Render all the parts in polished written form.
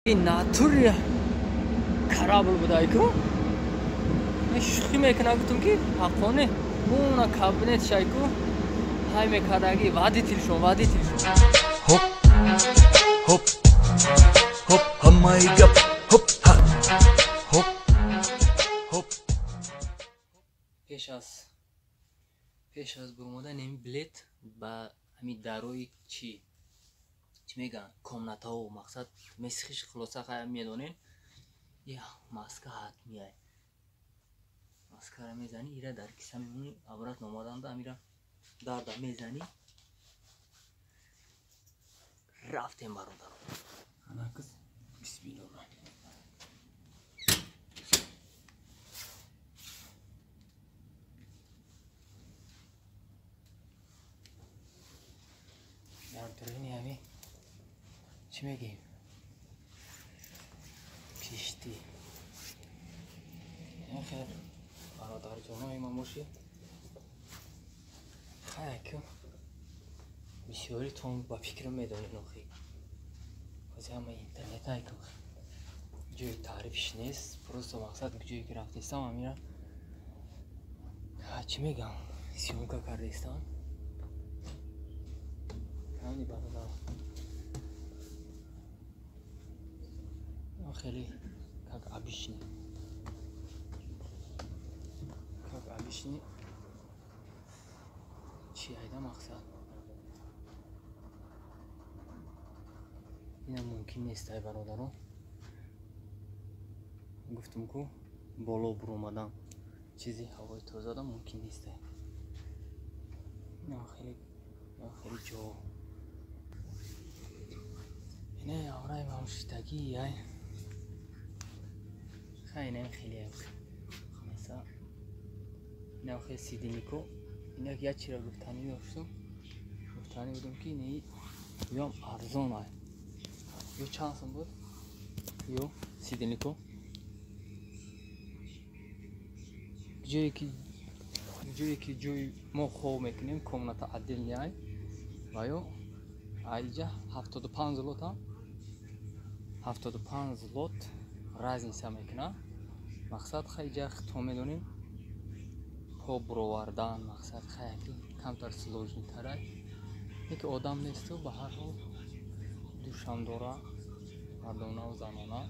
این ناتوری خرابل بودای کو شوخی میکنه گفتم که حقونه اون کابینت شایکو های میکردگی وادی تیلشون هوب هوب هوب همای گپ هوب هوب هوب پیش از برمودن این بلیت با همین داروی چی میگن کامنتا و مقصد مسخش خلاصه خواهی میدونین یا ماسکه حتمی های ماسکه را میزنی ایره در کیسه میمونی عبارت نمادن دا میره دارده میزنی رفتیم برادر اناکس بسم الله در درینی همی چی میگیم کشتی این خیر برادر جانای ما موشی خیلی که بسیاری تون با فکرم میدونی نخی بازی همه اینترنت های که جوی تعریفش نیست پروست و مقصد جوی که رفتیستم همیرم چی میگم سیونکا کردیستم همینی برادر خیلی как обычный چی ایده مقصد اینم ممکن نیست ای برادران گفتم که بالا برو اومدم چیزی هوای تازه دادم ممکن نیست این خیلی جا اینه آورای مامشتگی ای خیلی خمسه این خیلی سیدینیکو این یک چی را گفتنی داشتم گفتنی بودم که اینه بیام ارزان های یو چند سم بود یو سیدینیکو جایی که جوی ما خوب میکنیم کامنتا عدل نیای و یو اینجا 75 لوت هم 75 لوت разница میکنه مقصد خیلی جخت تو میدونین خوب برووردن مقصد خیلی کمتر سلوژنی تره یکی آدم نیست و به هر حال دوشم داره مردانه و زنانه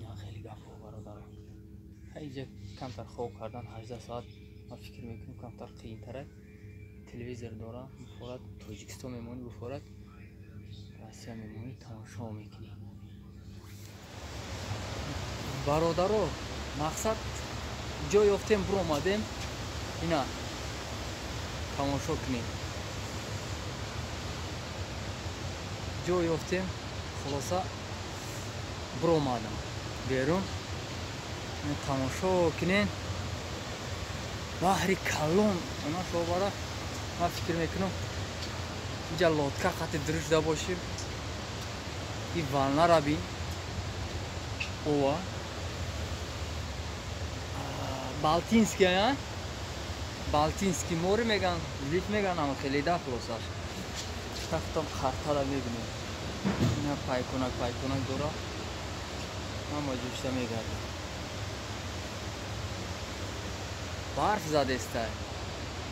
یا خیلی گفت برادر خیلی جا کمتر خوب کردن 18 ساعت ما فکر میکنیم کمتر قیم تره تلویزر داره بفورد تاجیکستان میمونی بفورد راسیا میمونی تماشا میکنی برادرو مقصد جا یافتیم برو اومدیم اینا تماشا کنیم جا یافتیم خلاصه برو اومدم بیرون تماشا کنین بحری کلون اونا شو برا ما فکر میکنم اینجا لودکا خطی درش دا باشیم این والنا را بین اوه Балтийский, а? Балтийский море میگن لیک میگن اما خیلی ده خلاصش تختم خرطه را میبینیم اینا پایکنک داره اما جوشته میگردیم برف زده است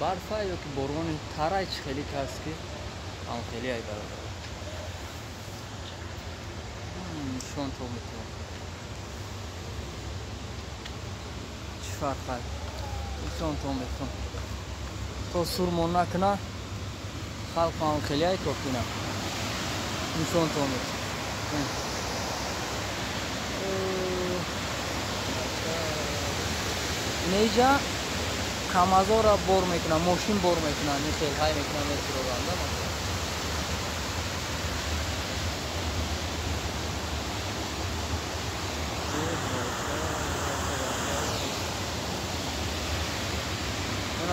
برف های یا که بارون ترایچ خیلی کست که اما خیلی های برادر نشان تو میتونم فرق نشان تو میتونم تو سرمون نکنه خلق هم خیلی های کافینه نشان تو میتونم نیجا کامازو را بور میکنه ماشین بور میکنه نه خیلی های میکنه نه سرورانده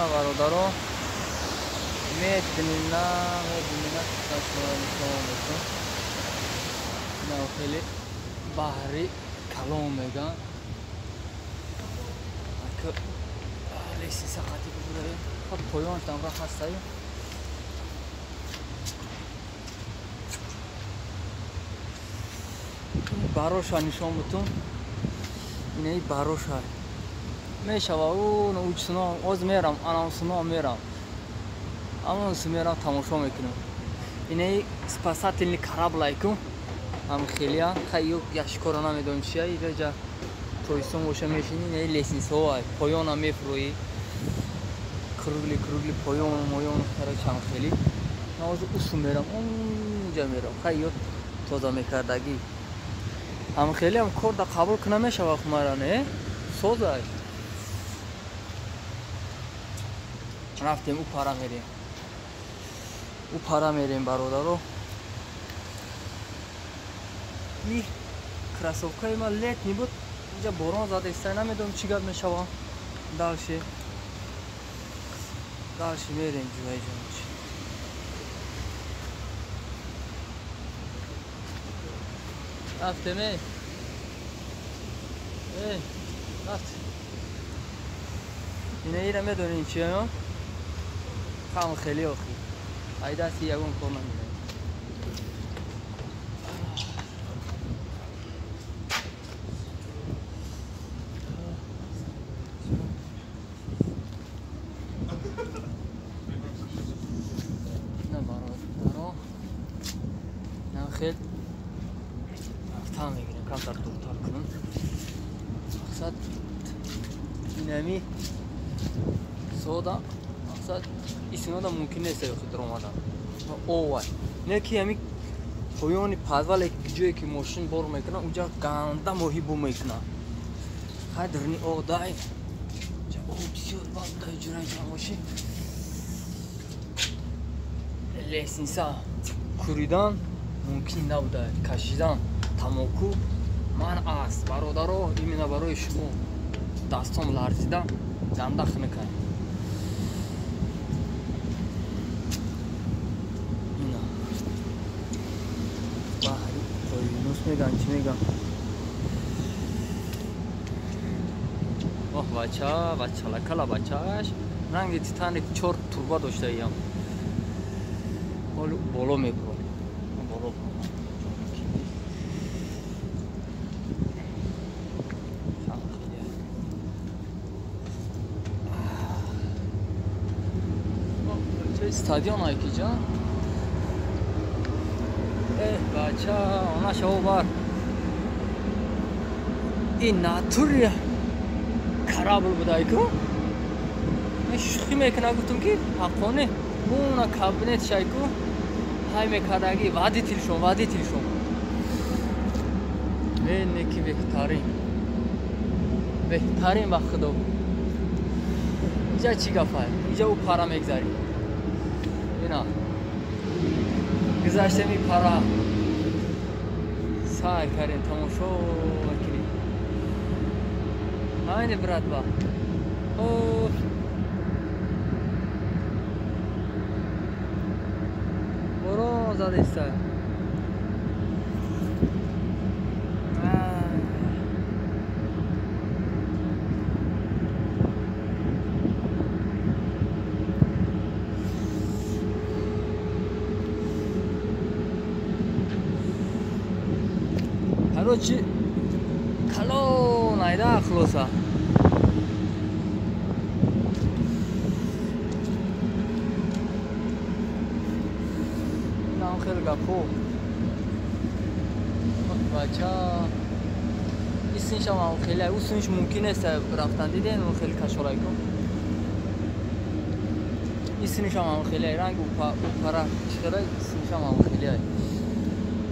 برادرو میدونینا تشمار میکنم نه خیلی بحری کلام میگن که لیسی ساعتی بودیم خب پایان تام را هستیم бароша нишон бутун инаи бароша мешава он учсино оз мерам анавсино мерам амонси мерам тамошо мекунам инаи спасательни кораблайку ам хелия хайю яшкора намедонам чия ираҷа тойсон боша мешини инаи лесинсоай поёна мефурӯи кругли поён моён кара чамхели наоз усу мерам онҷа мерам хайю тоза мекардагӣ ам хеле ам корда қабул кӣ намешава хумара не созай рафтем у пара мерем бародаро и красовкаи ма летни буд инҷа борон зада истай намедонам чӣ гап мешава далши мерем ҷояҷоч рафтеме рафт инаира медонем чиё хам хеле охи айдаси ягон кор намедонем хел афтан мегирем камтар дуртар кунам мақсад инами сода мақсад исинода мумкин нест ёхи даромадан овай не ки ами поёни подвале ҷое ки мошин бор мекунам уҷа ганда моҳӣ бу мекунам қадрни одай бисёр бандай ҷурайҷа мошин лесинса куридан мумкин набуда кашидан тамоку ман аст бародаро именно барои шумо дастом ларзида гандах мекунам ина баҳри қоинус меган чӣ меган оҳ бачалакала бачааш ранги титани 4 турба доштаиям ҳолу боло мебурам стадион айкиҷа бача она шавбар ин натури карабл будайку шухӣ мекуна гуфтум ки ҳаққоне буна кабинет шайку ҳай мекардаги ваъди тилшон неки беҳтарин ба худо иҷа чӣ гафай иҷа у пара мегзари ина гузаштами пара сай карем тамошо мекунем айни братва борон зада истай короче калон айда хулоса нам хел гапо бача исиншам хеле усунш мумкин аст рафтан диден он хел кашолай кон исиншам хеле ранг пара чиқара исиншам хеле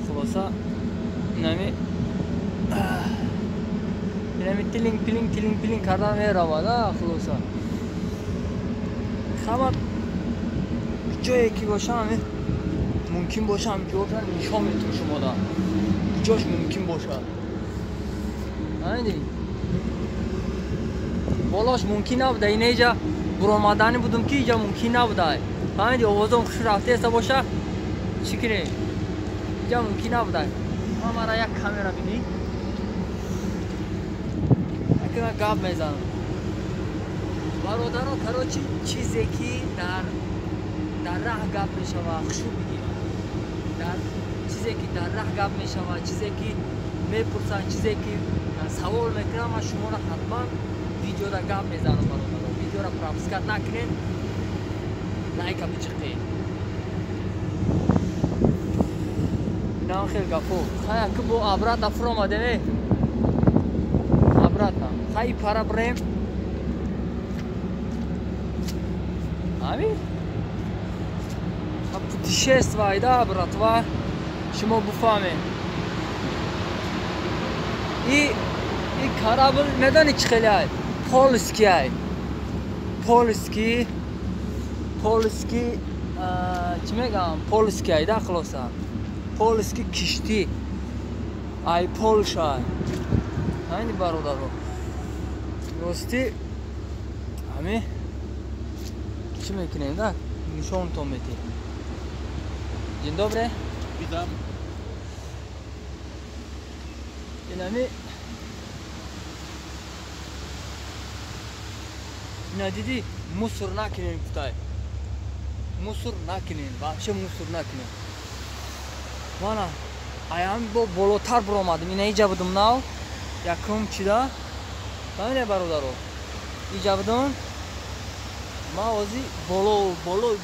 хулоса нами тилинг кардан меравада хулоса хабар ҷое ки бошам мумкин бошам ҷоша нишон метун шумода ҷош мумкин бошад айни болош мумкин набуда инеҷа буромадани будум ки иҷа мумкин набуда фаҳмиди овозон хуш рафтеса боша чӣ кире иҷа мумкин набуда мара як камера бини акина гап мезанам бародаро короче чизе ки дар раҳ гап мешава хушӯ бигирам дар چیزی که در راه گپ میشود، چیزی که میپرسن، چیزی که سوال میکنم، من شما را حتما ویدیو را گپ میزنم برادر. ویدیو را پرابسکت نکنین، لایک بچقین. نه خیلی گپو. خیلی که با عبرت افر آمده نه. عبرت نه. خیلی پارا بریم. همین. پوتیشست و ایده عبرت و شما بفهمین. این کارابل میدانی چی خیلی های؟ پولسکی های. پولسکی چی میگم؟ پولسکی های ده خلاصه. پولسکی کشتی ای پولش های. همین برادر رو راستی همین چی میکنیم ده؟ نشان تو میتی. Dzień dobry. Witam. Dinami. Ne dedi? Musur nakinin kutay. Musur nakinin. Vahşi musur nakinin. Bana ayağım bu bolotar bulamadım. Yine icabıdım now. Yakım çida. Ben ne barodar o? İcabıdım. Ma ozi bolo.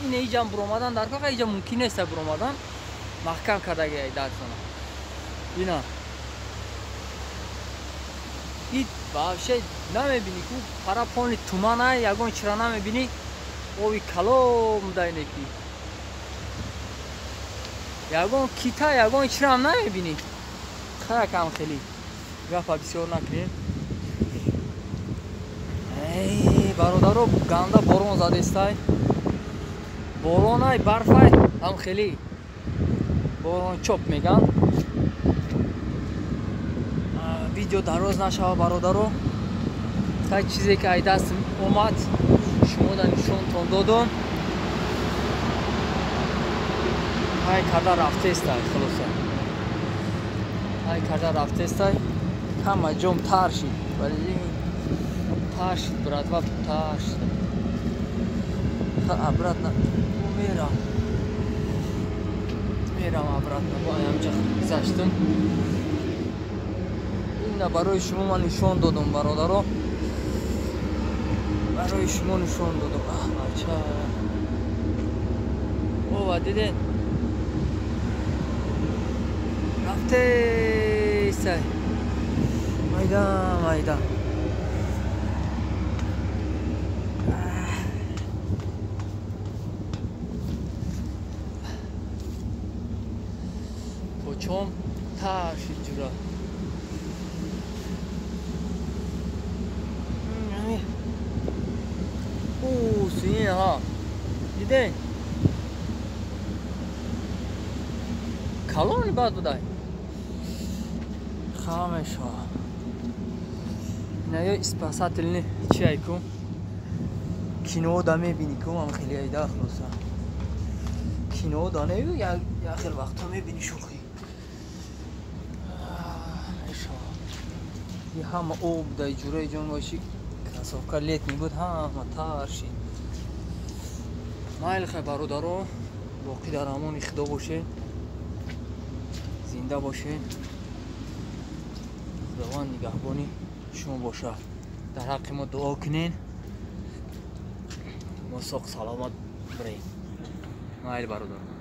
Yine icam bulamadan darka kayacağım mümkün ise bulamadan. Mahkam kada gel dar sonra. Yine. Ит вообще намебини ку парапони тумана ягон чира намебини ови калом дайне ки ягон кита ягон чира намебини хая кам хели гапа бисёр накунем. Эй бародаро ганда борон задестай боронай барфай ам хели борон чоп меган. Video daroz naşava barodaru. Kaç çizik aydasın omat. Şumodan nişon tondodum. Hay kadar raftestay xalosa. Hay kadar raftestay. Kama jom tarshi. Bari tarshi bratva tarshi. Ha bratna. Meram bratna. Bu ayamca zaştım. نه برای شما من نشان دادم برادرها. برای شما نشان دادم. بچه او دیدین رفته سای مایدا پوچم تاشی جورا سویه ها دیدین کلانی باید بودای خامش ها نه یا اسپاسات النی چی ای کم کینو دامه بینی کم هم خیلی ای داخل وسا کینو دانه یا خیلی وقت همه بینی شوخی یه همه اوب دای جوره جان باشی کسافکار لیت می بود همه تارشی مایل خیلی برادرها باقی در امان خدا باشین زنده باشین خداوند نگهبانی شما باشه در حق ما دعا کنین ما ساق سلامت برین مایل برادر